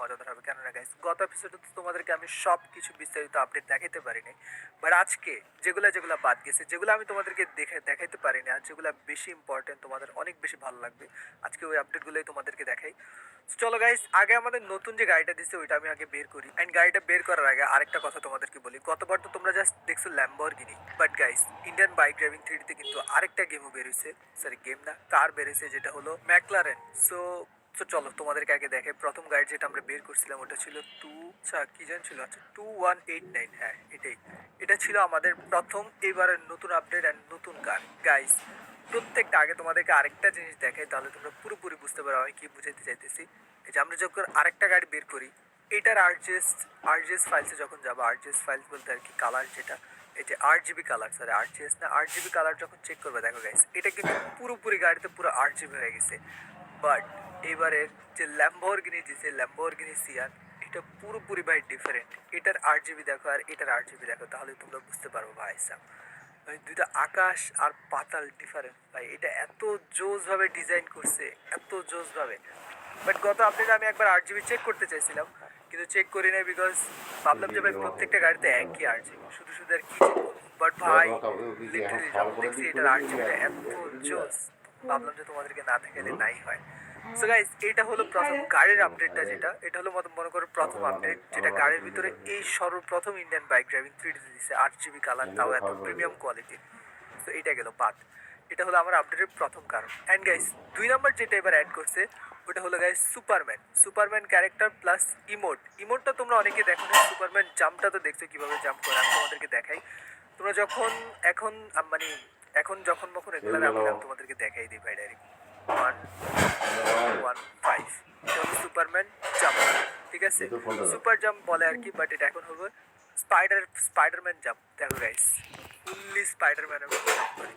মজাদার হবে। কেননা গাইস গত এপিসোডে তো তোমাদেরকে আমি সব কিছু বিস্তারিত আপডেট দেখাইতে পারিনি, বাট আজকে যেগুলা বাদ গেছে, যেগুলো আমি তোমাদেরকে দেখাইতে পারিনি আর যেগুলো বেশি ইম্পর্টেন্ট, তোমাদের অনেক বেশি ভালো লাগবে, আজকে ওই আপডেটগুলোই তোমাদেরকে দেখাই। চলো গাইস, আগে আমাদের নতুন যে গাড়িটা দিচ্ছে ওইটা আমি আগে বের করি। অ্যান্ড গাড়িটা বের করার আগে আরেকটা কথা তোমাদেরকে বলি, গতবার তো তোমরা জাস্ট দেখছো Lamborghini, but guys Indian bike driving 3D তে কিন্তু আরেকটা গেমও বের হয়েছে, সরি গেম না, কার বের হয়েছে, যেটা হলো ম্যাকলারেন। সো তো চলো তোমাদেরকে আগে দেখে। প্রথম গাড়ি যেটা আমরা বের করছিলাম ওটা ছিল কি যেন ছিল, আচ্ছা 2189, হ্যাঁ এটাই। এটা ছিল আমাদের প্রথম এবারের নতুন আপডেট অ্যান্ড নতুন কার। গাইস প্রত্যেকটা আগে তোমাদেরকে আরেকটা জিনিস দেখাই, তাহলে তোমরা পুরোপুরি বুঝতে পারো আমি কি বুঝাইতে চাইতেছি। এই যে আমরা যখন আরেকটা গাড়ি বের করি, এটার আরজিএস ফাইলসে যখন যাবো, আরজিএস ফাইলস বলতে আর কি কালার, যেটা এই যে আরজিবি কালার, সরি আরজিএস না, আরজিবি কালার যখন চেক করবে, দেখো গাইস এটা কিন্তু পুরোপুরি গাড়িতে পুরো আরজিবি হয়ে গেছে। বাট এবারের যে ল্যাম্বরগিনি দিছে, ল্যাম্বরগিনি সিয়ান, এটা পুরোপুরি ভাই ডিফারেন্ট। এটার আরজিবি দেখো আর এটার আরজিবি দেখো, তাহলে তোমরা বুঝতে পারবো ভাই সাব, ওই দুইটা আকাশ আর পাতাল ডিফারেন্ট ভাই। এটা এত জোস ভাবে ডিজাইন করছে, এত জোস ভাবে। বাট গত আপডেটে আমি একবার আরজিবি চেক করতে চাইছিলাম, কিন্তু চেক করি নাই, বিকজ ভাবলাম যে ভাই প্রত্যেকটা গাড়িতে একই আরজিবি, শুধু শুধু আর কি চেক করবো। বাট ভাই লিটারালি যখন দেখছি এটার আরজিবিটা এত জোস, ভাবলাম যে তোমাদেরকে না দেখালে নাই হয়। সো গাইস এটা হলো প্রথম গাড়ির আপডেটটা, যেটা এটা হলো মনে করো প্রথম আপডেট, যেটা গাড়ির ভিতরে এই সর্বপ্রথম ইন্ডিয়ান বাইক ড্রাইভিং 3D দিচ্ছে, 8GB কালার, তাও এত প্রিমিয়াম কোয়ালিটির। তো এইটা গেল বাদ, এটা হলো আমার আপডেটের প্রথম কারণ। অ্যান্ড গাইস 2 নম্বর যেটা এবার অ্যাড করছে ওটা হলো গাইস সুপারম্যান ক্যারেক্টার প্লাস ইমোটটা তোমরা অনেকে দেখো না, সুপারম্যান জাম্পটা তো দেখছো কিভাবে জাম্প করে, আমি তোমাদেরকে দেখাই। তোমরা যখন মানে এখন যখন এগুলো আমি তোমাদেরকে দেখাই দিই ভাই ডাইরেক্ট। 115, এটা হলো সুপারম্যান জাম্প, ঠিক আছে, সুপার জাম্প বলে আর কি, বাট এটা এখন হলো স্পাইডারম্যান জাম্প। দেখো গাইস ফুললি স্পাইডারম্যানের মতো জাম্প করে।